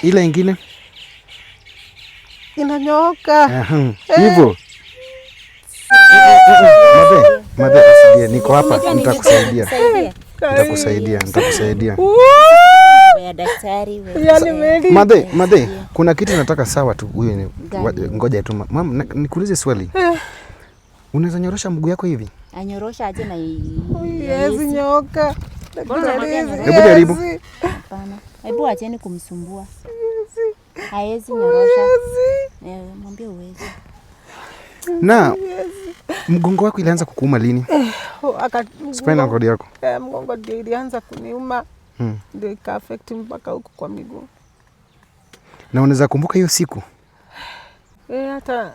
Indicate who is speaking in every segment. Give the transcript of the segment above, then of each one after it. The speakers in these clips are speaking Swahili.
Speaker 1: Ile ingine
Speaker 2: inanyoka.
Speaker 1: Hivyo. Made, asidia, niko hapa, nitakusaidia. Nitakusaidia.
Speaker 3: Ya daktari wewe.
Speaker 1: Made, kuna kitu nataka sawa tu. Huyo ni ngoja tu. Mama, nikuulize swali. Unaweza nyorosha mguu yako hivi?
Speaker 3: Anyorosha aje na
Speaker 2: Yezi nyoka.
Speaker 1: Hebu jaribu.
Speaker 3: Hapana. Hebu acheni kumsumbua. Haezi nyorosha. Mwambie uweze.
Speaker 1: Na mgongo wako ilianza kukuuma lini? Spinal cord yako.
Speaker 2: Mgongo ndio ilianza kuniuma. Ndio ika affect mpaka huko kwa miguu.
Speaker 1: Na unaweza kumbuka hiyo siku?
Speaker 2: Hata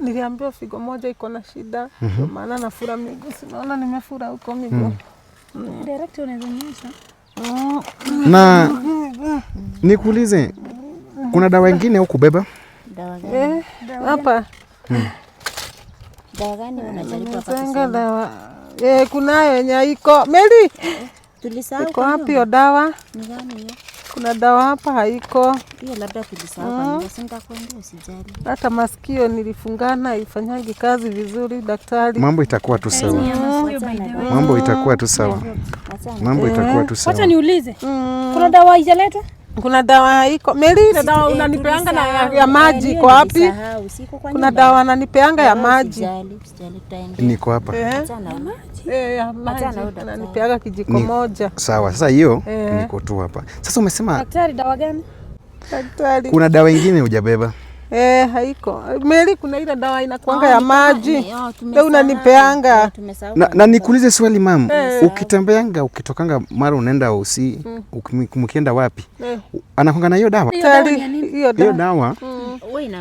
Speaker 2: niliambiwa figo moja iko na shida. Ndio maana nafura miguu. Sinaona nimefura huko miguu.
Speaker 4: Direct unaweza nyesha.
Speaker 1: Na nikuulize, kuna dawa nyingine huko beba?
Speaker 3: Dawa gani?
Speaker 2: Hapa.
Speaker 3: Dawa gani unajaribu hapa
Speaker 2: kusema? Dawa. Kunayo yenye iko. Meli.
Speaker 3: Tulisahau.
Speaker 2: Iko wapi hiyo dawa?
Speaker 3: Ni gani hiyo?
Speaker 2: Kuna dawa hapa haiko.
Speaker 3: Hiyo labda tulisahau kwa nini nitakwambia usijali.
Speaker 2: Hata masikio nilifungana ifanyangi kazi vizuri daktari.
Speaker 1: Mambo itakuwa tu sawa. Mambo itakuwa tu sawa. Mambo itakuwa tu sawa.
Speaker 4: Acha niulize. Kuna dawa haijaletwa?
Speaker 2: Kuna dawa iko. Meli, dawa unanipeanga na ya maji kwa wapi? Kuna dawa unanipeanga ya maji.
Speaker 1: Niko hapa.
Speaker 2: Ya maji. Unanipeanga kijiko moja.
Speaker 1: Sawa. Sasa hiyo niko tu hapa. Sasa umesema
Speaker 4: daktari, dawa gani?
Speaker 2: Daktari.
Speaker 1: Kuna dawa nyingine hujabeba?
Speaker 2: Haiko. Meli, kuna ile dawa inakuanga ya maji. Ndio unanipeanga.
Speaker 1: Na nikuulize swali mama, ukitembeanga ukitokanga mara unaenda mkienda wapi? Anakuanga na hiyo dawa?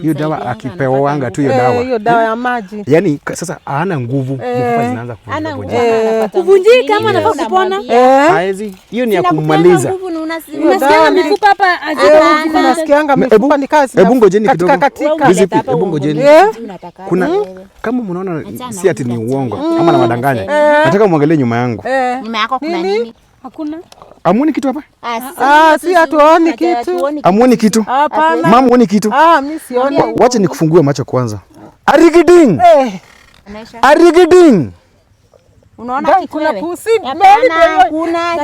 Speaker 1: Hiyo dawa akipewa tu hiyo dawa.
Speaker 2: Hiyo dawa ya maji.
Speaker 1: Yaani sasa hana nguvu, mfupa zinaanza
Speaker 4: kuvunjika kama anataka kupona.
Speaker 1: Haezi. Hiyo ni ya kumaliza.
Speaker 4: Unasikia mifupa hapa
Speaker 2: aje? Unasikianga mifupa ni kazi.
Speaker 1: Hebu ngojeni kidogo. Hebu ngojeni. Kuna kama mnaona si ati ni uongo ama nawadanganya. Nataka muangalie nyuma yangu.
Speaker 3: Nyuma yako kuna nini?
Speaker 4: Hakuna.
Speaker 1: Amuoni kitu hapa?
Speaker 2: Si hatuoni kitu.
Speaker 1: Amuoni kitu?
Speaker 2: Hapana.
Speaker 1: Mama muoni kitu?
Speaker 2: Mimi sioni.
Speaker 1: Wacha nikufungue macho kwanza. Arigiding. Arigiding.
Speaker 3: Unaona kitu
Speaker 2: kuna
Speaker 3: wewe?
Speaker 2: pusi.
Speaker 3: Kuna.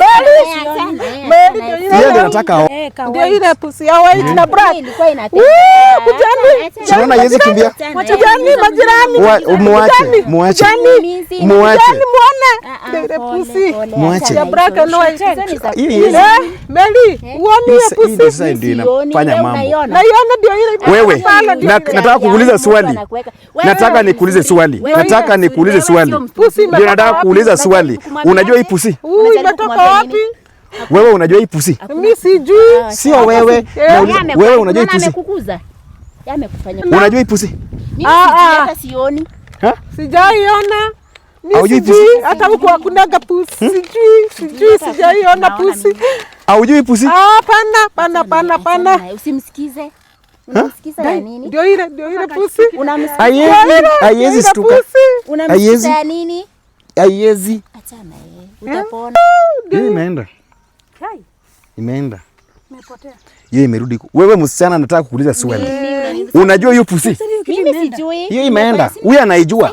Speaker 1: Yeye ndio anataka.
Speaker 2: Ndio ile pusi ya white na black.
Speaker 3: Ilikuwa inatembea.
Speaker 1: Unaona yezi kimbia.
Speaker 2: Majirani, majirani.
Speaker 1: Muache.
Speaker 2: Muone. Ile pusi.
Speaker 1: Muache.
Speaker 2: Ya black and white. Meli, uone
Speaker 1: hiyo
Speaker 2: pusi.
Speaker 1: Hii sasa ndio inafanya mambo.
Speaker 2: Naiona ndio ile.
Speaker 1: Wewe, nataka kukuuliza swali. Nataka nikuulize swali. Ndio nataka kuuliza swali. Unajua hii pusi?
Speaker 2: Imetoka wapi?
Speaker 1: Wewe unajua hii pusi?
Speaker 2: Mimi sijui.
Speaker 1: Sio wewe. Wewe unajua hii pusi?
Speaker 3: Amekukuza. Yamekufanya.
Speaker 1: Unajua hii pusi?
Speaker 3: Mimi hata sioni.
Speaker 2: Sijaiona. Sijui hata huko hakunaga pusi. Sijui sijaiona pusi.
Speaker 1: Haujui pusi?
Speaker 2: Pana.
Speaker 3: Usimsikize. Unamsikiza ya nini?
Speaker 2: Ndio ile pusi.
Speaker 3: Unamsikiza.
Speaker 1: Haiwezi stuka.
Speaker 3: Unamsikiza ya nini?
Speaker 1: Haiwezi.
Speaker 3: Achana yeye. Utapona.
Speaker 1: Hiyo imeenda. Imeenda. Imepotea. Hiyo imerudi. Wewe msichana nataka kukuuliza swali. Unajua hiyo pusi?
Speaker 3: Mimi sijui.
Speaker 1: Hiyo imeenda. Huyu anaijua.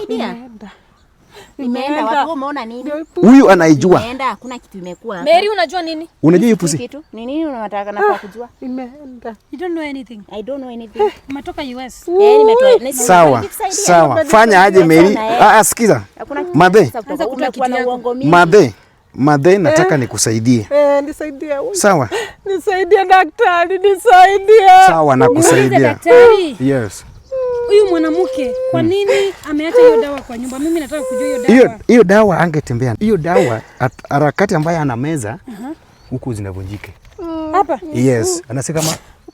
Speaker 3: Imeenda. Watu umeona nini?
Speaker 1: Huyu anaijua.
Speaker 3: Imeenda, hakuna kitu imekuwa.
Speaker 4: Mary, unajua nini?
Speaker 1: Unajua hiyo pusi?
Speaker 3: Kitu? Ni nini unataka nafaa kujua?
Speaker 2: Imeenda.
Speaker 4: You don't know anything.
Speaker 3: I don't know anything.
Speaker 4: Umetoka US.
Speaker 3: Nimetoka.
Speaker 1: Sawa. Fanya aje Mary? Sikiza. Madhe, nataka nikusaidie.
Speaker 2: Nisaidie.
Speaker 1: Sawa.
Speaker 2: Nisaidie daktari, nisaidie.
Speaker 1: Sawa, nakusaidia.
Speaker 4: Daktari.
Speaker 1: Yes.
Speaker 4: Huyu mwanamke kwa nini ameacha hiyo dawa kwa nyumba? Mimi nataka kujua hiyo dawa.
Speaker 1: Hiyo dawa angetembea. Hiyo dawa harakati ambayo anameza huku zinavunjika.
Speaker 4: Hapa?
Speaker 1: Yes. Anasema kama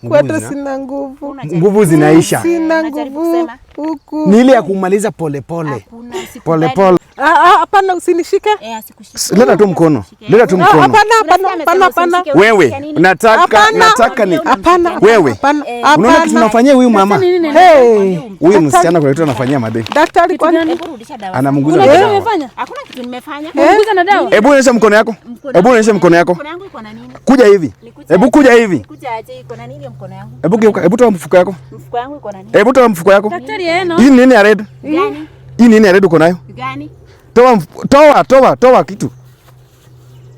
Speaker 2: kwetu sina nguvu.
Speaker 1: Nguvu zinaisha.
Speaker 2: Sina nguvu. Huku.
Speaker 1: Ni ile ya kumaliza polepole. Polepole.
Speaker 2: Hapana, usinishike.
Speaker 1: Leta tu mkono. Leta tu mkono.
Speaker 2: Hapana.
Speaker 1: Wewe, nataka ni.
Speaker 2: Hapana.
Speaker 1: Wewe. Unaona kitu tunafanyia huyu mama? Huyu msichana kwa kitu anafanyia madeni.
Speaker 2: Daktari kwani
Speaker 1: anamguza
Speaker 3: dawa.
Speaker 1: dawa.
Speaker 3: Hakuna kitu nimefanya.
Speaker 4: Unamguza na dawa?
Speaker 1: Hebu onyesha mkono yako. Hebu onyesha mkono yako.
Speaker 3: Mkono yangu iko na nini?
Speaker 1: Kuja hivi. Hebu kuja hivi.
Speaker 3: Kuja aje iko na nini mkono yangu?
Speaker 1: Hebu geuka. Hebu toa mfuko yako.
Speaker 3: Mfuko yangu iko na nini?
Speaker 1: Hebu toa mfuko yako.
Speaker 4: Daktari yeye no.
Speaker 1: Hii nini ya red?
Speaker 3: Gani?
Speaker 1: Hii nini ya red uko nayo?
Speaker 3: Gani?
Speaker 1: Toa kitu.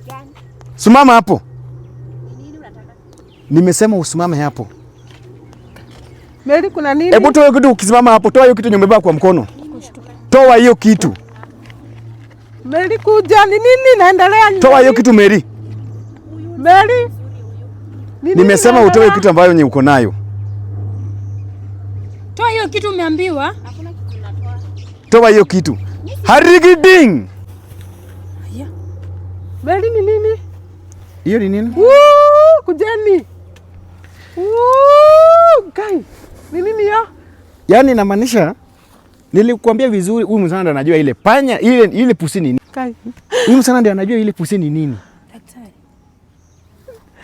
Speaker 3: Gani?
Speaker 1: Simama hapo.
Speaker 3: Nini unataka?
Speaker 1: Nimesema usimame hapo.
Speaker 2: Mary, kuna nini?
Speaker 1: Hebu toa kitu, ukisimama hapo, toa hiyo kitu nyumbeba kwa mkono. Toa hiyo kitu.
Speaker 2: Mary, kuja, ni nini naendelea?
Speaker 1: Toa hiyo kitu Mary.
Speaker 2: Mary.
Speaker 1: Nimesema utoe kitu ambayo uko nayo.
Speaker 4: Toa hiyo kitu umeambiwa.
Speaker 3: Hakuna kitu natoa.
Speaker 1: Toa hiyo kitu. Harigiding.
Speaker 2: Mary, ni nini?
Speaker 1: Hiyo ni nini?
Speaker 2: Kujeni. Kai. Ni nini ya?
Speaker 1: Yaani inamaanisha nilikuambia vizuri, huyu msana ndiye anajua ile panya, ile pusi ni nini.
Speaker 2: Kai.
Speaker 1: Huyu msana ndiye anajua ile pusi ni nini.
Speaker 4: Daktari.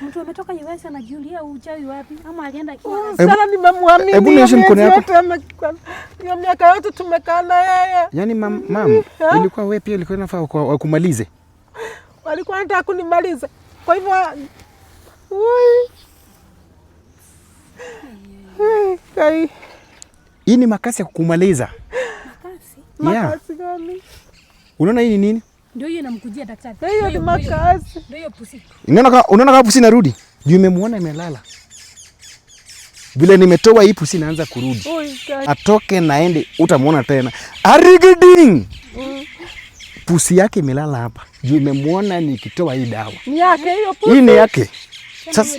Speaker 4: Mtu ametoka US anajiulia uchawi wapi? Ama alienda kwa
Speaker 2: Sana nimemwamini.
Speaker 1: Hebu nioshe mkono yako.
Speaker 2: Hiyo miaka yote tumekaa na yeye.
Speaker 1: Yaani mam, ilikuwa wewe pia ilikuwa inafaa wakumalize.
Speaker 2: Walikuwa wanataka kunimaliza. Kwa hivyo Kai.
Speaker 1: Hii ni makasi ya kukumaliza.
Speaker 2: Makasi gani?
Speaker 1: Unaona hii ni nini?
Speaker 4: Ndio hiyo namkujia daktari.
Speaker 2: Hiyo ni makasi.
Speaker 4: Ndio hiyo pusi.
Speaker 1: Unaona kama pusi narudi? Juu imemuona imelala. Vile nimetoa hii pusi naanza kurudi. Atoke naende utamuona tena. Arigiding. Pusi yake imelala hapa. Juu imemuona nikitoa hii dawa.
Speaker 2: Ni yake hiyo pusi.
Speaker 1: Hii ni yake. Sasa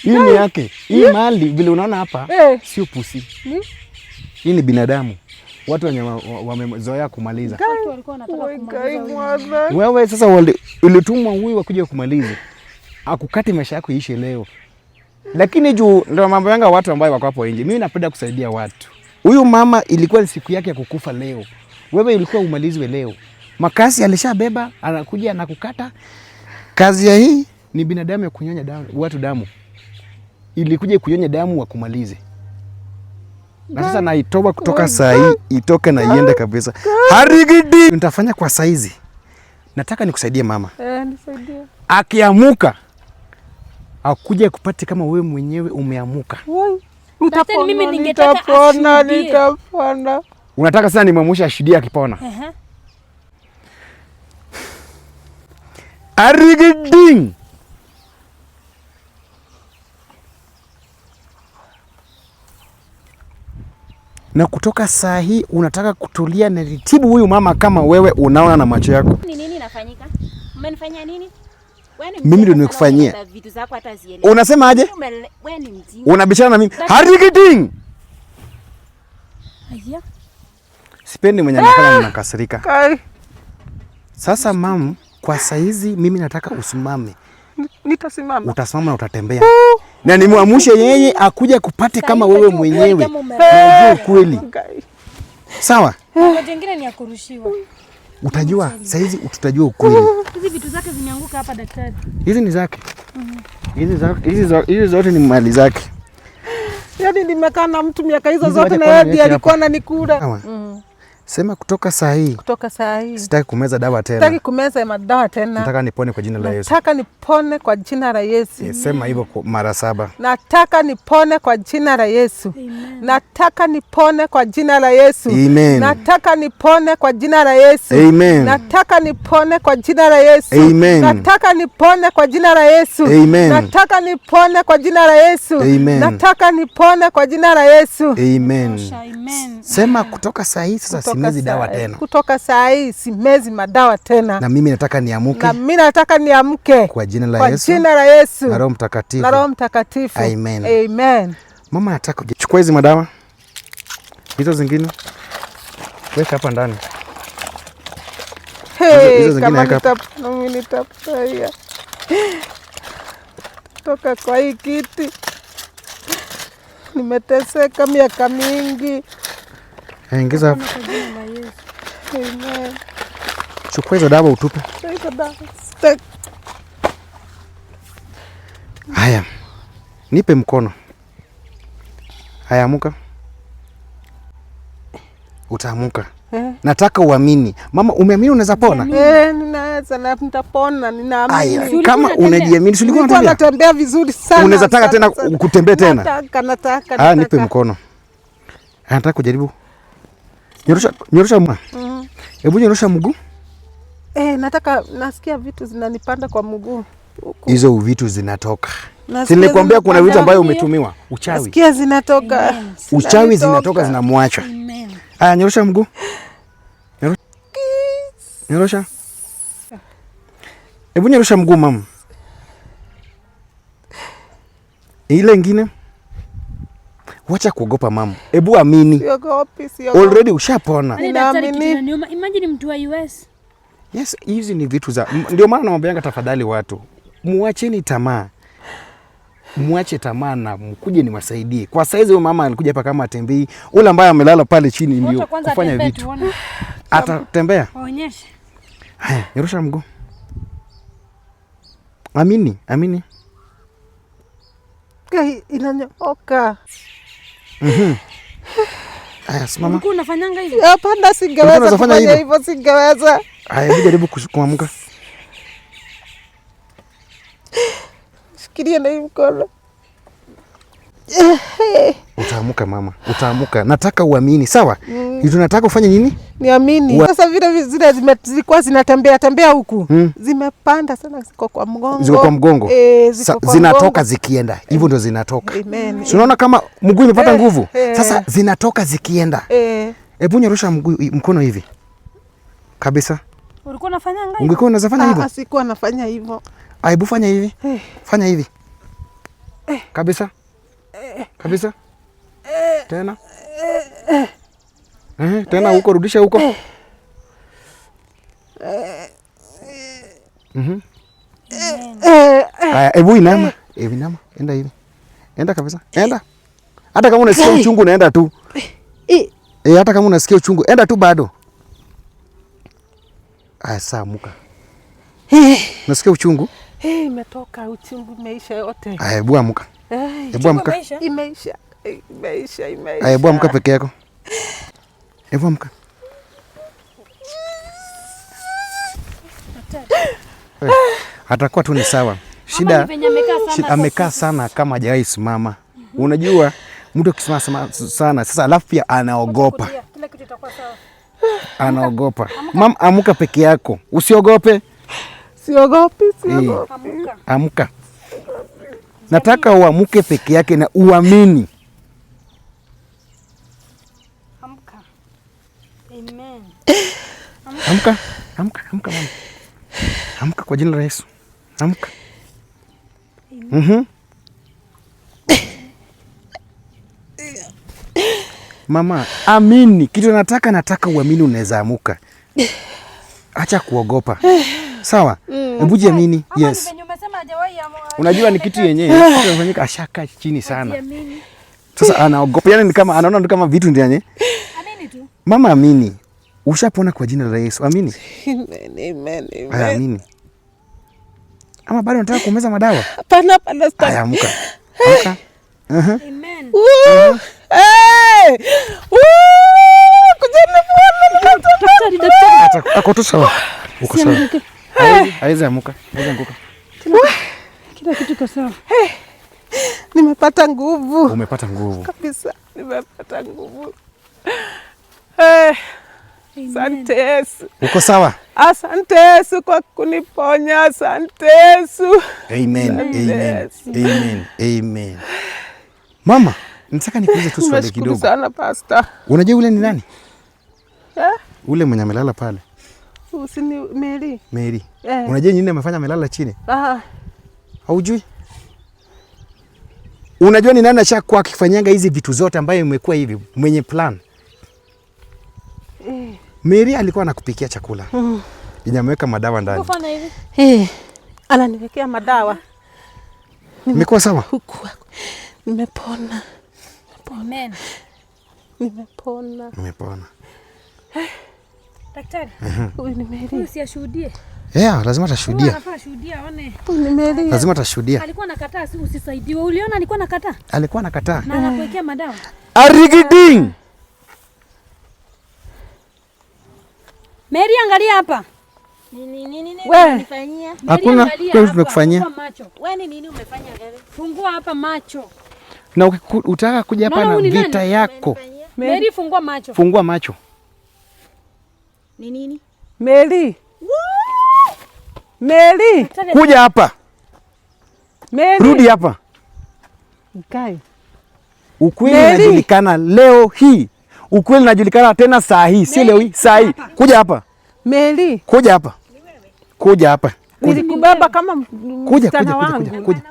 Speaker 1: hii ni yake. Hii mali vile unaona hapa sio pusi. Hii ni binadamu. Watu wamezoea kumaliza.
Speaker 4: Watu walikuwa wanataka kumaliza.
Speaker 1: Wewe sasa ulitumwa huyu wakuja kumaliza. Akukati maisha yako iishe leo. Lakini juu ndio mambo yanga watu ambao wako hapo nje. Mimi napenda kusaidia watu. Huyu mama ilikuwa siku yake ya kukufa leo. Wewe ilikuwa umalizwe leo. Makasi alishabeba, anakuja na kukata. Kazi ya hii ni binadamu ya kunyonya damu, watu damu. Ilikuja kunyonya damu wa kumalize. Na sasa naitoa kutoka saa hii, itoke na iende kabisa. Harigidi. Nitafanya kwa saizi. Nataka nikusaidie mama.
Speaker 2: Nisaidie.
Speaker 1: Akiamuka akuje kupati kama wewe mwenyewe umeamuka.
Speaker 4: Daktari, mimi ningetaka
Speaker 2: nitapona.
Speaker 1: Unataka sasa nimwamshe ashuhudie akipona. Arigiding. Na kutoka saa hii unataka kutulia na ritibu huyu mama kama wewe unaona na macho yako.
Speaker 3: Ni nini inafanyika? Umenifanyia nini?
Speaker 1: Mimi ndio nimekufanyia.
Speaker 3: Vitu zako hata zielewi.
Speaker 1: Unasema aje?
Speaker 3: Wewe ni mjinga.
Speaker 1: Unabishana na mimi. Harigiding.
Speaker 4: Aya.
Speaker 1: Sipendi mwenye anafanya ninakasirika.
Speaker 2: Kai.
Speaker 1: Sasa mam, kwa saizi mimi nataka usimame.
Speaker 2: Nitasimama.
Speaker 1: Utasimama na utatembea. Na nimwamshe yeye akuja kupate kama wewe mwenyewe. Unajua kweli. Sawa?
Speaker 4: Mambo jingine ni ya kurushiwa.
Speaker 1: Utajua saizi tutajua ukweli.
Speaker 4: Hizi vitu zake zimeanguka hapa daktari.
Speaker 1: Hizi ni zake. Hizi zote ni mali zake.
Speaker 2: Yaani nimekaa na mtu miaka hizo zote na yeye alikuwa ananikula.
Speaker 1: Sema kutoka saa hii.
Speaker 2: Kutoka saa hii.
Speaker 1: Sitaki kumeza dawa tena.
Speaker 2: Sitaki kumeza madawa tena.
Speaker 1: Nataka nipone kwa jina la Yesu.
Speaker 2: Nataka nipone kwa jina la Yesu.
Speaker 1: Sema hivyo mara 7.
Speaker 2: Nataka nipone kwa jina la Yesu.
Speaker 4: Amen.
Speaker 2: Nataka nipone kwa jina la Yesu.
Speaker 1: Amen.
Speaker 2: Nataka nipone kwa jina la Yesu.
Speaker 1: Amen.
Speaker 2: Nataka nipone kwa jina la Yesu.
Speaker 1: Amen.
Speaker 2: Nataka nipone kwa jina la Yesu.
Speaker 1: Amen.
Speaker 2: Nataka nipone kwa jina la Yesu.
Speaker 1: Amen.
Speaker 2: Nataka nipone kwa jina la Yesu.
Speaker 1: Amen.
Speaker 4: Amen.
Speaker 1: Sema kutoka saa hii sasa simezi dawa tena.
Speaker 2: Kutoka saa hii simezi madawa tena.
Speaker 1: Na mimi nataka niamuke.
Speaker 2: Na mimi nataka niamke.
Speaker 1: Kwa jina la Yesu.
Speaker 2: Kwa jina la Yesu.
Speaker 1: Na Roho Mtakatifu.
Speaker 2: Na Roho Mtakatifu.
Speaker 1: Amen.
Speaker 2: Amen.
Speaker 1: Mama nataka kuchukua hizi madawa. Hizo zingine. Weka hapa ndani.
Speaker 2: Hey, kama nitafurahia. Toka kwa hii kiti. Nimeteseka miaka mingi.
Speaker 1: Ingiza hapo.
Speaker 4: Kwa jina la Yesu.
Speaker 2: Amen.
Speaker 1: Chukua hizo dawa utupe.
Speaker 2: Hizo dawa sitaki.
Speaker 1: Haya. Nipe mkono. Haya, amuka. Utaamuka. Nataka uamini. Mama, umeamini unaweza pona?
Speaker 2: Ninaweza na nitapona, ninaamini.
Speaker 1: Aya, kama unajiamini, ulikuwa
Speaker 2: natembea vizuri sana.
Speaker 1: Unaweza taka tena kutembea tena?
Speaker 2: Nataka.
Speaker 1: Ah, nipe mkono. Nataka kujaribu. Nyorosha mguu. Hebu nyorosha mguu.
Speaker 2: Nataka, nasikia vitu zinanipanda kwa mguu.
Speaker 1: Hizo vitu zinatoka. Nilikwambia kuna vitu ambayo umetumiwa. Uchawi.
Speaker 2: Nasikia zinatoka.
Speaker 1: Uchawi zinatoka zinamwacha. Aya, nyorosha mguu. Nyorosha. Hebu nyorosha mguu mama. Ile ingine. Wacha kuogopa mama. Hebu amini.
Speaker 2: Siogopi.
Speaker 1: Already ushapona.
Speaker 2: Ninaamini.
Speaker 4: Imagine mtu wa US.
Speaker 1: Yes, hizi ni vitu za ndio maana namwambianga tafadhali watu. Muacheni tamaa. Muache tamaa na mkuje niwasaidie. Kwa saizi huyo mama alikuja hapa kama atembei. Ule ambaye amelala pale chini ndio kufanya vitu. Atatembea.
Speaker 4: Waonyeshe.
Speaker 1: Haya, nyorosha mguu. Amini.
Speaker 2: Inanyooka.
Speaker 1: Haya, simama.
Speaker 4: Ulikuwa unafanyanga hivi?
Speaker 2: Hapana, singeweza kufanya hivyo, singeweza.
Speaker 1: Haya, jaribu kuamka.
Speaker 2: Shikilia na hii mkono.
Speaker 1: Utaamuka mama, utaamuka. Nataka uamini, sawa? Tunataka ufanye nini?
Speaker 2: Niamini. Sasa vile zile zilikuwa zinatembea huku. Zimepanda sana, ziko kwa mgongo.
Speaker 1: Ziko kwa mgongo. Zinatoka
Speaker 2: mgongo.
Speaker 1: Zikienda. Hivyo ndio zinatoka.
Speaker 2: Amen.
Speaker 1: Unaona kama mguu imepata nguvu? Sasa zinatoka zikienda. Hebu nyorosha mkono hivi. Kabisa.
Speaker 4: Ulikuwa unafanyanga hivyo?
Speaker 1: Ungekuwa unaweza fanya hivyo?
Speaker 2: Sikuwa nafanya hivyo.
Speaker 1: Hebu fanya hivi. Fanya hivi. Kabisa. Kabisa. Tena. Tena huko, rudisha huko. Hebu inama. Inama. Enda hivi. Enda kabisa. Enda. Hata kama unasikia uchungu naenda tu. Hata kama unasikia uchungu, enda tu bado. Saa amuka. Nasikia uchungu?
Speaker 2: Imetoka, uchungu imeisha yote.
Speaker 1: Hebu amuka. Hebu amuka.
Speaker 2: Imeisha.
Speaker 1: Hebu amuka peke yako. Hebu amuka. Atakuwa tu ni sawa. Shida amekaa sana kama hajawahi simama. Unajua mtu akisimama sana sasa alafu pia anaogopa.
Speaker 4: Kila kitu itakuwa sawa.
Speaker 1: Anaogopa. Mama, amuka peke yako. Usiogope.
Speaker 2: Siogopi.
Speaker 1: Amuka. Nataka uamuke peke yake na uamini.
Speaker 4: Amka. Amen.
Speaker 1: Amka mama. Amka kwa jina la Yesu. Amka. Mama, amini. Kitu nataka uamini, unaweza amuka. Acha kuogopa. Sawa? Hebu jiamini. Yes. Unajua ni kitu yenyewe kinafanyika, ashaka chini sana. Sasa anaogopa. Yaani ni kama anaona ni kama vitu ndani.
Speaker 4: Amini tu.
Speaker 1: Mama, amini. Ushapona kwa jina la Yesu. Amini.
Speaker 2: Amen.
Speaker 1: Amini. Ama bado unataka kumeza madawa?
Speaker 2: Hapana, sitaki.
Speaker 1: Haya, amka. Amka.
Speaker 4: Amen.
Speaker 1: Daktari. Ako tu sawa. Uko sawa. Haiwezi amuka.
Speaker 4: Kila kitu kiko sawa.
Speaker 2: Nimepata nguvu.
Speaker 1: Umepata nguvu.
Speaker 2: Kabisa, nimepata nguvu. Asante Yesu.
Speaker 1: Uko sawa?
Speaker 2: Asante Yesu kwa kuniponya. Asante Yesu.
Speaker 1: Amen. Mama, nataka nikuulize tu swali kidogo.
Speaker 2: Nashukuru sana pastor.
Speaker 1: Unajua ule ni nani? Ule mwenye amelala pale.
Speaker 2: Usini Mary.
Speaker 1: Unajua nini amefanya amelala chini? Haujui? Unajua ni nani ashakuwa akifanyanga hizi vitu zote ambayo imekuwa hivi mwenye plan? Mary alikuwa anakupikia chakula. Inamweka madawa ndani.
Speaker 4: Kufanya hivi?
Speaker 2: Ananiwekea madawa.
Speaker 1: Nimekuwa sawa?
Speaker 2: Nimepona.
Speaker 4: Amen.
Speaker 2: Nimepona.
Speaker 1: Umepona.
Speaker 4: Daktari.
Speaker 2: Huyu ni Mary.
Speaker 4: Huyu si ashuhudie.
Speaker 1: Yeah, lazima atashuhudia.
Speaker 4: Anafaa ashuhudie aone.
Speaker 2: Huyu ni Mary.
Speaker 1: Lazima atashuhudia.
Speaker 4: Alikuwa anakataa si usisaidiwe. Uliona alikuwa anakataa?
Speaker 1: Alikuwa anakataa.
Speaker 4: Na anakuwekea madawa.
Speaker 1: Arigiding.
Speaker 4: Mary, angalia hapa.
Speaker 3: Nini
Speaker 2: We.
Speaker 3: unanifanyia?
Speaker 1: Hakuna kitu tumekufanyia.
Speaker 3: Wewe ni nini umefanya wewe?
Speaker 4: Fungua hapa macho.
Speaker 1: Na utaka kuja hapa
Speaker 4: Mama,
Speaker 1: na
Speaker 4: huyu ni
Speaker 1: vita
Speaker 4: nani?
Speaker 1: yako.
Speaker 3: Umenifanyia?
Speaker 4: Mary, fungua macho.
Speaker 1: Fungua macho.
Speaker 3: Ni nini?
Speaker 2: Mary. Mary.
Speaker 4: Daktari,
Speaker 1: Kuja hapa.
Speaker 2: Mary.
Speaker 1: Rudi hapa.
Speaker 2: Guy.
Speaker 1: Ukweli
Speaker 2: Mary.
Speaker 1: unajulikana leo hii. Ukweli unajulikana tena saa hii, si leo hii, saa hii. Kuja hapa.
Speaker 2: Mary.
Speaker 1: Kuja hapa. Kuja hapa.
Speaker 2: Nilikubeba kama
Speaker 1: Kuja,
Speaker 2: msichana
Speaker 1: kuja,
Speaker 2: wangu.
Speaker 1: kuja, kuja.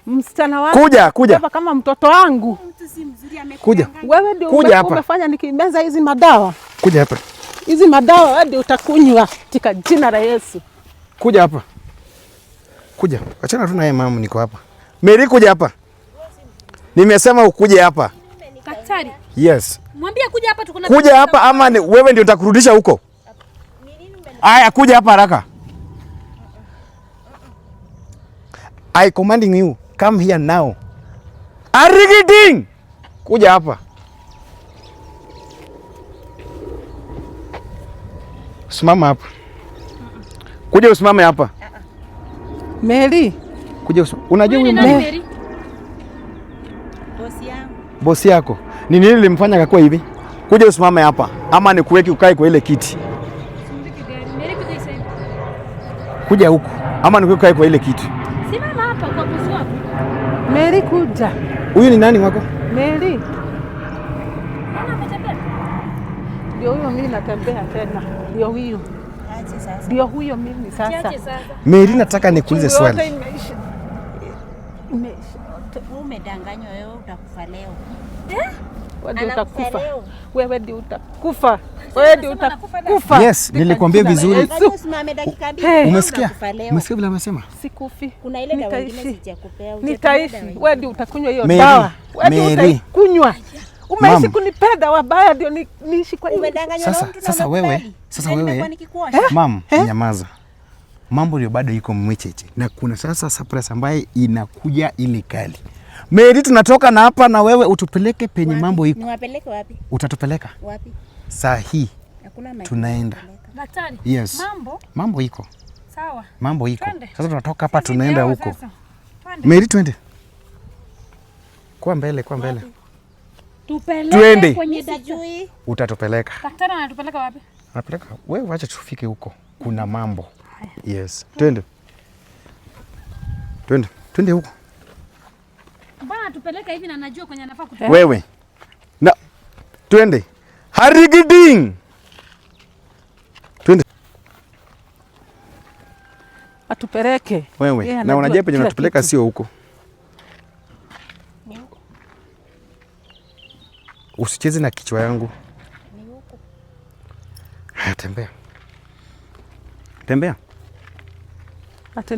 Speaker 2: Msichana wangu.
Speaker 1: Kuja, kuja.
Speaker 2: Beba kama mtoto wangu.
Speaker 3: Mtu si mzuri
Speaker 1: Kuja.
Speaker 2: Wewe ndio
Speaker 1: Kuja hapa.
Speaker 2: umefanya nikimeza hizi madawa.
Speaker 1: Kuja hapa.
Speaker 2: Hizi madawa wewe ndio utakunywa katika jina la Yesu.
Speaker 1: Kuja hapa. Kuja. Achana tu naye mama, niko hapa. Mary, kuja hapa. Nimesema ukuje hapa.
Speaker 4: daktari,
Speaker 1: Yes.
Speaker 4: mwambie kuja hapa tuko na
Speaker 1: Kuja hapa ama wewe ndio utakurudisha huko? Aya, kuja hapa haraka. I commanding you, come here now. Arigiding! Kuja hapa. Simama hapa. Kuja usimame hapa.
Speaker 2: Mary.
Speaker 1: Kuja unajua
Speaker 4: Huyu ni
Speaker 1: huyu
Speaker 4: nani, Mary?
Speaker 3: bosi yangu.
Speaker 1: bosi yako ni nini limfanya akakuwa hivi? Kuja usimame hapa ama nikuweke ukae kwa ile kiti.
Speaker 4: Mary, kuja isaidi.
Speaker 1: Kuja huku ama nikuweke ukae kwa ile kiti.
Speaker 4: Simama hapa kwa bosi wako.
Speaker 2: Mary kuja.
Speaker 1: Huyu ni nani wako?
Speaker 2: Mary.
Speaker 4: Mama ametembea.
Speaker 2: Ndio huyo mimi natembea tena. Ndio huyo.
Speaker 3: Aje sasa.
Speaker 2: Ndio huyo mimi sasa.
Speaker 4: Kiache sasa.
Speaker 1: Mary, nataka nikuulize
Speaker 2: Chungu yote
Speaker 1: swali.
Speaker 2: imeisha. Imeisha.
Speaker 3: Wewe umedanganywa, wewe utakufa leo.
Speaker 2: Wewe ndio
Speaker 3: Anakufa
Speaker 2: utakufa.
Speaker 3: leo.
Speaker 2: Wewe ndio utakufa. Wewe ndio utakufa.
Speaker 1: Yes, nilikwambia vizuri.
Speaker 3: Lazima usimame dakika mbili.
Speaker 2: Hey.
Speaker 3: wewe
Speaker 1: Umesikia?
Speaker 3: unakufa leo.
Speaker 1: Umesikia vile amesema?
Speaker 2: Sikufi.
Speaker 3: Kuna ile dawa nyingine
Speaker 2: Nitaishi.
Speaker 3: sijakupea.
Speaker 2: Nitaishi. Wewe ndio utakunywa hiyo
Speaker 1: Mary,
Speaker 2: dawa. Wewe ndio
Speaker 1: Mary.
Speaker 2: utaikunywa. Umeishi
Speaker 1: Mama.
Speaker 2: kunipenda wabaya ndio niishi kwa hiyo.
Speaker 3: Umedanganywa na
Speaker 1: Sasa-
Speaker 3: mtu na
Speaker 1: sasa wewe-
Speaker 3: unakubali.
Speaker 1: sasa
Speaker 3: Na
Speaker 1: wewe-
Speaker 3: nimekuwa nikikuosha.
Speaker 1: Mam, nyamaza. Mambo ndio bado iko mwicheche. Na kuna sasa surprise ambaye inakuja ile kali. Mary, tunatoka na hapa na wewe utupeleke penye mambo iko.
Speaker 3: Niwapeleke wapi?
Speaker 1: Utatupeleka
Speaker 3: Wapi?
Speaker 1: saa hii.
Speaker 3: Hakuna mahali.
Speaker 1: Tunaenda.
Speaker 4: Daktari.
Speaker 1: Yes.
Speaker 4: Mambo
Speaker 1: Mambo iko.
Speaker 4: sawa.
Speaker 1: Mambo iko.
Speaker 4: Twende.
Speaker 1: Sasa tunatoka hapa
Speaker 4: Sisi
Speaker 1: tunaenda
Speaker 4: ndio
Speaker 1: huko.
Speaker 4: sasa. Twende.
Speaker 1: Mary, twende. Kwa mbele, kwa mbele.
Speaker 4: Tupeleke
Speaker 1: Twende.
Speaker 4: kwenye
Speaker 3: Sijui.
Speaker 1: Utatupeleka.
Speaker 4: daktari anatupeleka wapi?
Speaker 1: Napeleka. Wewe wacha tufike huko. Kuna mambo. Yes. Twende. Twende. Twende huko.
Speaker 4: Mbona atupeleka hivi na najua kwenye anafaa kutu.
Speaker 1: Wewe. Na twende. Harigiding. Twende.
Speaker 2: Atupeleke.
Speaker 1: Wewe.
Speaker 2: Yeye
Speaker 1: Na
Speaker 2: anajua
Speaker 1: unajua penye
Speaker 2: kila
Speaker 1: unatupeleka
Speaker 2: kitu.
Speaker 1: sio huko. Usicheze na kichwa yangu. Haya, tembea. Tembea.
Speaker 2: Ate